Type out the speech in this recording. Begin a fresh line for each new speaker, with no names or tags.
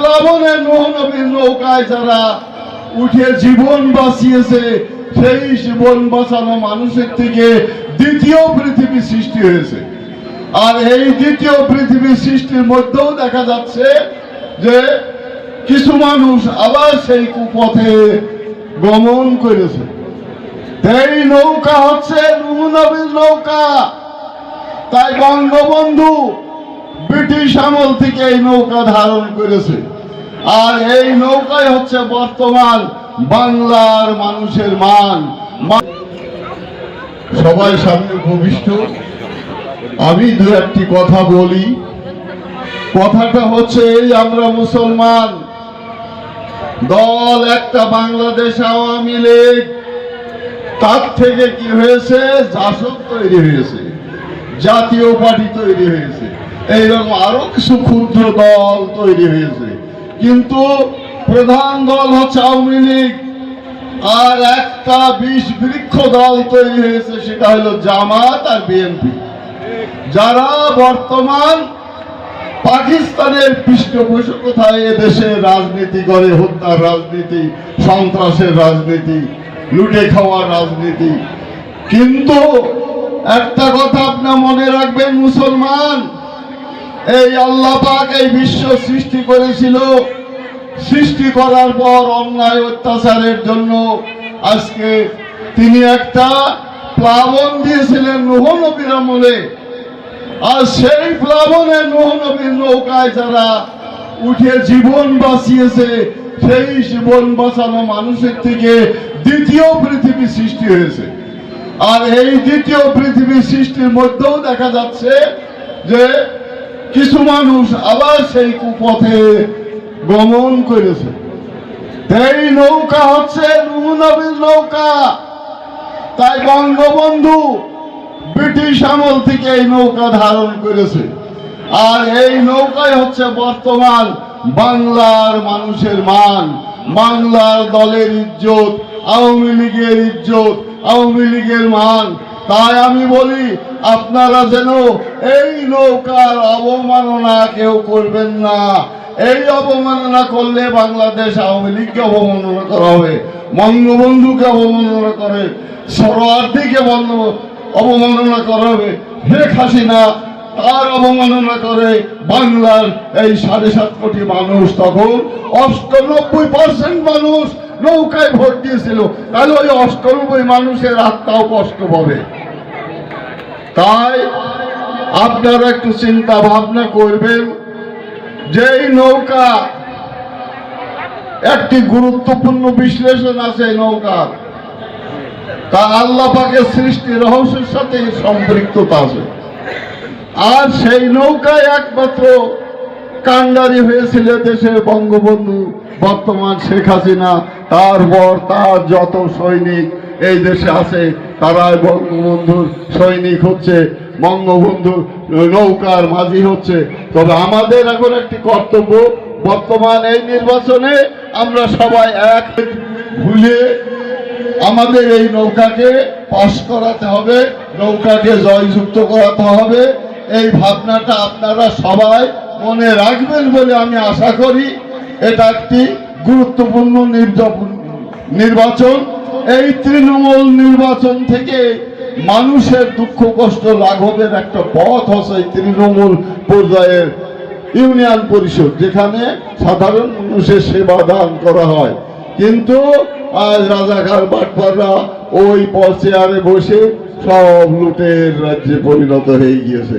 প্লাবনে নূহ নবীর নৌকায় যারা উঠে জীবন বাঁচিয়েছে, সেই জীবন বাঁচানো মানুষের থেকে দ্বিতীয় পৃথিবী সৃষ্টি হয়েছে। আর এই দ্বিতীয় পৃথিবীর সৃষ্টির মধ্যেও দেখা যাচ্ছে যে কিছু মানুষ আবার সেই কুপথে গমন করেছে। এই নৌকা হচ্ছে নূহ নবীর নৌকা। তাই বঙ্গবন্ধু ব্রিটিশ আমল থেকে এই নৌকা ধারণ করেছে। আর এই নৌকাই হচ্ছে বর্তমান বাংলার মানুষের মান। সবাই সামনে উপবিষ্ট, আমি দু একটি কথা বলি। কথাটা হচ্ছে এই, আমরা মুসলমান, দল একটা বাংলাদেশ আওয়ামী লীগ, তার থেকে কি হয়েছে, জাসদ তৈরি হয়েছে, জাতীয় পার্টি তৈরি হয়েছে, এইরকম আরো কিছু ক্ষুদ্র দল তৈরি হয়েছে। কিন্তু প্রধান দল হচ্ছে আওয়ামী লীগ। আর একটা বিষ বৃক্ষ দল তৈরি হয়েছে, সেটা হলো জামাত আর বিএনপি, যারা বর্তমান পাকিস্তানের পৃষ্ঠপোষকতায় এদেশে রাজনীতি করে, হত্যার রাজনীতি, সন্ত্রাসের রাজনীতি, লুটে খাওয়ার রাজনীতি। কিন্তু একটা কথা আপনার মনে রাখবেন, মুসলমান, এই আল্লাহ পাক এই বিশ্ব সৃষ্টি করেছিল। সৃষ্টি করার পর অন্যায় অত্যাচারের জন্য আজকে তিনি একটা প্লাবন দিয়েছিলেন নূহ নবীর আমলে। আর সেই প্লাবনে নূহ নবীর নৌকায় যারা উঠে জীবন বাঁচিয়েছে, সেই জীবন বাঁচানো মানুষের থেকে দ্বিতীয় পৃথিবী সৃষ্টি হয়েছে। আর এই দ্বিতীয় পৃথিবীর সৃষ্টির মধ্যেও দেখা যাচ্ছে যে কিছু মানুষ আবার সেই কুপথে গমন করেছে। এই নৌকা হচ্ছে নূহ নবীর নৌকা। তাই বঙ্গবন্ধু ব্রিটিশ আমল থেকে এই নৌকা ধারণ করেছে। আর এই নৌকাই হচ্ছে বর্তমান বাংলার মানুষের মান, বাংলার দলের ইজ্জত, আওয়ামী লীগের ইজ্জত, আওয়ামী লীগের মান। তাই আমি বলি, আপনারা যেন এই নৌকার অবমাননা কেউ করবেন না। এই অবমাননা করলে বাংলাদেশ আওয়ামী লীগকে অবমাননা করা হবে, বঙ্গবন্ধুকে অবমাননা করে, সরোয়ার্দীকে অবমাননা করা হবে, শেখ হাসিনা তার অবমাননা করে বাংলার এই 7.5 কোটি মানুষ, তখন 98% মানুষ নৌকায় ভোট দিয়েছিল। তাহলে ওই 98 মানুষের আত্মাও কষ্ট পাবে। তাই আপনারা একটু চিন্তা ভাবনা করবেন যে এই নৌকা একটি গুরুত্বপূর্ণ বিশ্লেষণ আছে এই নৌকার, তা আল্লাহ পাকের সৃষ্টি রহস্যের সাথে সম্পৃক্ততা আছে। আর সেই নৌকায় একমাত্র কান্ডারি হয়েছিল দেশের বঙ্গবন্ধু, বর্তমান শেখ হাসিনা, তারপর তার যত সৈনিক এই দেশে আছে তারাই বঙ্গবন্ধুর সৈনিক হচ্ছে, বঙ্গবন্ধুর নৌকার মাঝি হচ্ছে। তবে আমাদের এখন একটি কর্তব্য, বর্তমান এই নির্বাচনে আমরা সবাই এক ভুলে আমাদের এই নৌকাকে পাস করাতে হবে, নৌকাকে জয়যুক্ত করাতে হবে। এই ভাবনাটা আপনারা সবাই মনে রাখবেন বলে আমি আশা করি। এটা একটি গুরুত্বপূর্ণ নির্বাচন। এই তৃণমূল নির্বাচন থেকে মানুষের দুঃখ কষ্ট লাঘবের একটা পথ হচ্ছে তৃণমূল পর্যায়ের ইউনিয়ন পরিষদ, যেখানে সাধারণ মানুষের সেবা দান করা হয়। কিন্তু আজ রাজাকার বাটপাররা ওই চেয়ারে বসে সব লুটের রাজ্যে পরিণত হয়ে গিয়েছে।